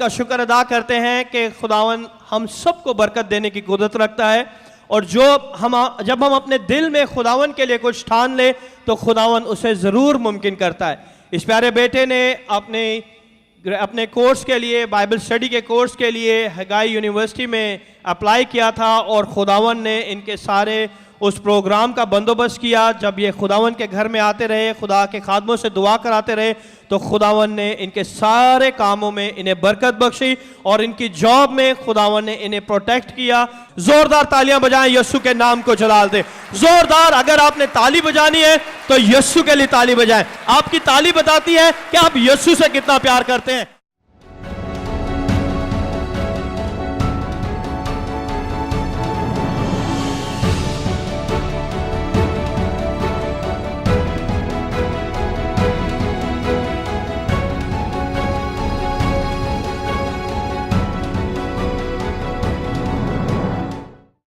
का शुक्र अदा करते हैं कि खुदावन हम सबको बरकत देने की कुदरत रखता है, और जब हम अपने दिल में खुदावन के लिए कुछ ठान ले तो खुदावन उसे ज़रूर मुमकिन करता है। इस प्यारे बेटे ने अपने कोर्स के लिए, बाइबल स्टडी के कोर्स के लिए हगाई यूनिवर्सिटी में अप्लाई किया था, और खुदावन ने इनके सारे उस प्रोग्राम का बंदोबस्त किया। जब ये खुदावन के घर में आते रहे, खुदा के खादमों से दुआ कराते रहे, तो खुदावन ने इनके सारे कामों में इन्हें बरकत बख्शी, और इनकी जॉब में खुदावन ने इन्हें प्रोटेक्ट किया। जोरदार तालियां बजाएं, यीशु के नाम को जलाल दें। जोरदार, अगर आपने ताली बजानी है तो यीशु के लिए ताली बजाएं। आपकी ताली बताती है कि आप यीशु से कितना प्यार करते हैं।